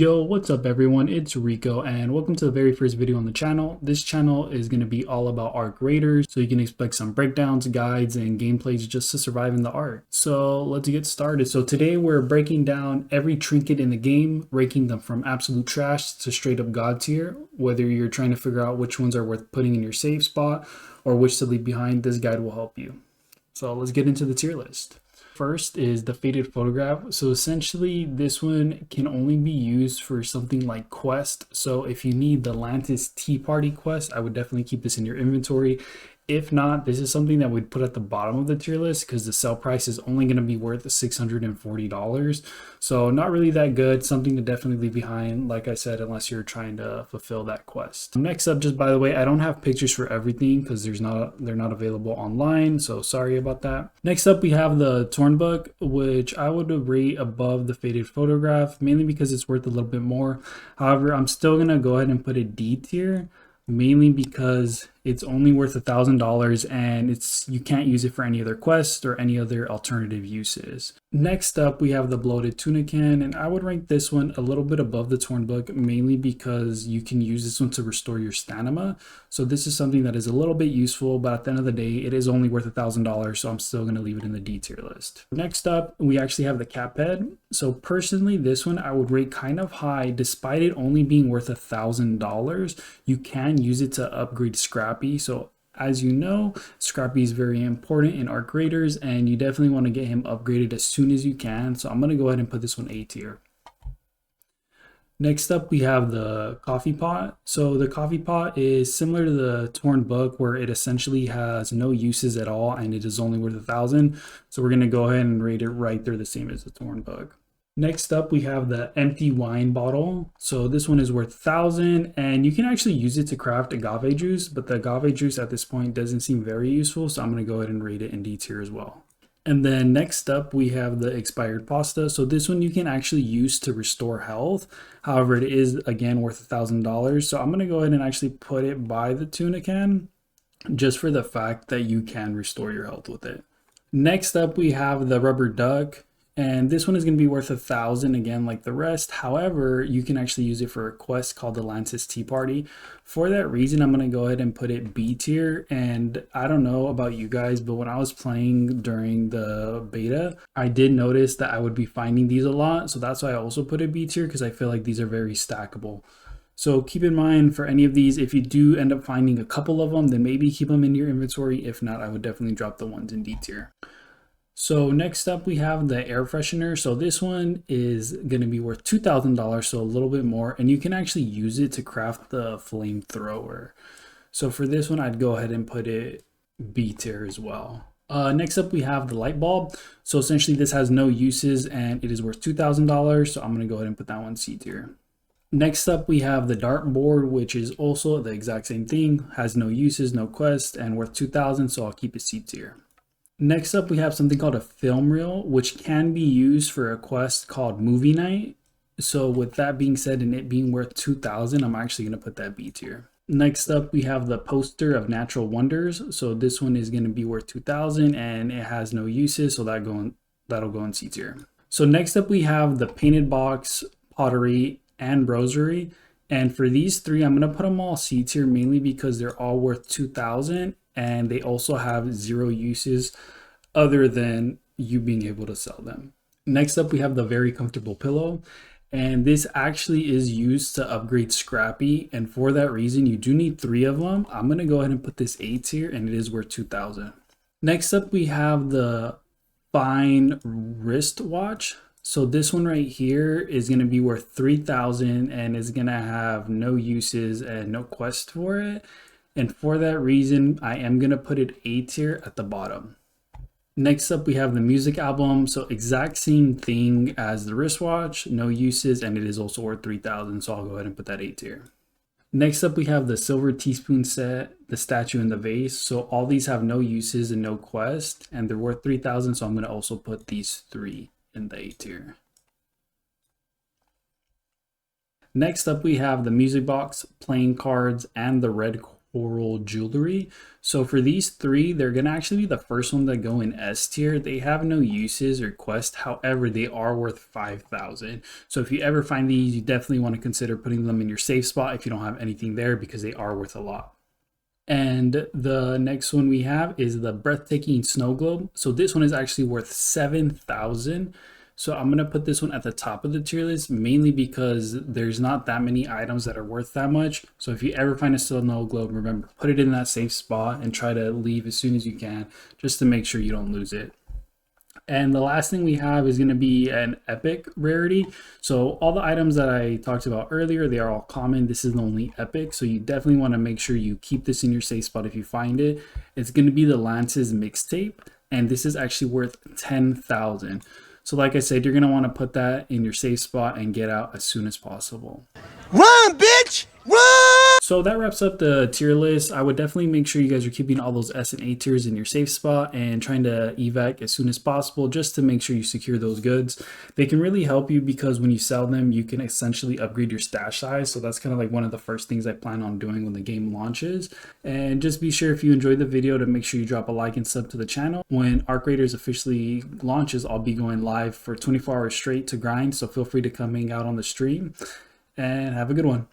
Yo, what's up everyone? It's Rico and welcome to the very first video on the channel. This channel is going to be all about ARC Raiders, so you can expect some breakdowns, guides, and gameplays just to survive in the ARC. So let's get started. So today we're breaking down every trinket in the game, ranking them from absolute trash to straight up god tier. Whether you're trying to figure out which ones are worth putting in your save spot or which to leave behind, this guide will help you. So let's get into the tier list. First is the faded photograph. So essentially this one can only be used for something like quest. So if you need the Atlantis Tea Party quest, I would definitely keep this in your inventory. If not, this is something that we'd put at the bottom of the tier list because the sell price is only going to be worth $640. So not really that good, something to definitely leave behind, like I said, unless you're trying to fulfill that quest. Next up, just by the way, I don't have pictures for everything because they're not available online, so sorry about that. Next up, we have the Torn Book, which I would rate above the faded photograph, mainly because it's worth a little bit more. However, I'm still going to go ahead and put it D tier, mainly because it's only worth $1,000 and you can't use it for any other quests or any other alternative uses. Next up, we have the bloated tuna can, and I would rank this one a little bit above the Torn Book, mainly because you can use this one to restore your stamina. So this is something that is a little bit useful, but at the end of the day, it is only worth $1,000, so I'm still going to leave it in the D tier list. Next up, we actually have the cap head. So personally, this one I would rate kind of high, despite it only being worth $1,000. You can use it to upgrade Scrappy. So as you know, Scrappy is very important in ARC Raiders, and you definitely want to get him upgraded as soon as you can. So I'm going to go ahead and put this one A tier. Next up, we have the coffee pot. So the coffee pot is similar to the Torn Book, where it essentially has no uses at all and it is only worth $1,000. So we're going to go ahead and rate it right there, the same as the Torn Book. Next up, we have the empty wine bottle. So this one is worth $1,000, and you can actually use it to craft agave juice, but the agave juice at this point doesn't seem very useful, so I'm going to go ahead and rate it in D tier as well. And then next up, we have the expired pasta. So this one you can actually use to restore health. However, it is again worth $1,000. So I'm going to go ahead and actually put it by the tuna can, just for the fact that you can restore your health with it. Next up, we have the rubber duck. And this one is going to be worth $1,000 again, like the rest. However, you can actually use it for a quest called the Atlantis Tea Party. For that reason, I'm going to go ahead and put it B tier. And I don't know about you guys, but when I was playing during the beta, I did notice that I would be finding these a lot. So that's why I also put it B tier, because I feel like these are very stackable. So keep in mind for any of these, if you do end up finding a couple of them, then maybe keep them in your inventory. If not, I would definitely drop the ones in D tier. So next up, we have the air freshener. So this one is going to be worth $2,000, so a little bit more, and you can actually use it to craft the flamethrower. So for this one, I'd go ahead and put it B tier as well. Next up, we have the light bulb. So essentially this has no uses and it is worth $2,000, so I'm going to go ahead and put that one C tier. Next up, we have the dartboard, which is also the exact same thing, has no uses, no quest, and worth $2,000, so I'll keep it C tier. Next up, we have something called a film reel, which can be used for a quest called Movie Night. So with that being said, and it being worth $2,000, I'm actually going to put that B tier. Next up, we have the poster of natural wonders. So this one is going to be worth $2,000 and it has no uses, so that'll go in C tier. So next up, we have the painted box, pottery, and rosary. And for these three, I'm going to put them all C tier, mainly because they're all worth $2,000 and they also have zero uses other than you being able to sell them. Next up, we have the very comfortable pillow, and this actually is used to upgrade Scrappy, and for that reason you do need 3 of them. I'm going to go ahead and put this A tier, and it is worth $2,000. Next up, we have the fine wristwatch. So this one right here is going to be worth $3,000 and is going to have no uses and no quest for it. And for that reason, I am going to put it A tier at the bottom. Next up, we have the music album. So exact same thing as the wristwatch, no uses, and it is also worth $3,000. So I'll go ahead and put that A tier. Next up, we have the silver teaspoon set, the statue, and the vase. So all these have no uses and no quest, and they're worth $3,000. So I'm going to also put these 3 in the A tier. Next up, we have the music box, playing cards, and the red oral jewelry. So for these three, they're gonna actually be the first one that go in S tier. They have no uses or quest, however, they are worth 5,000. So if you ever find these, you definitely want to consider putting them in your safe spot if you don't have anything there, because they are worth a lot. And the next one we have is the breathtaking snow globe. So this one is actually worth 7,000. So I'm gonna put this one at the top of the tier list, mainly because there's not that many items that are worth that much. So if you ever find a snow globe, remember, put it in that safe spot and try to leave as soon as you can, just to make sure you don't lose it. And the last thing we have is going to be an epic rarity. So all the items that I talked about earlier, they are all common. This is the only epic. So you definitely want to make sure you keep this in your safe spot if you find it. It's going to be the Lance's mixtape. And this is actually worth 10,000. So like I said, you're going to want to put that in your safe spot and get out as soon as possible. Run, bitch! Run! So that wraps up the tier list. I would definitely make sure you guys are keeping all those S and A tiers in your safe spot and trying to evac as soon as possible, just to make sure you secure those goods. They can really help you because when you sell them, you can essentially upgrade your stash size. So that's kind of like one of the first things I plan on doing when the game launches. And just be sure, if you enjoyed the video, to make sure you drop a like and sub to the channel. When Arc Raiders officially launches, I'll be going live for 24 hours straight to grind. So feel free to come hang out on the stream and have a good one.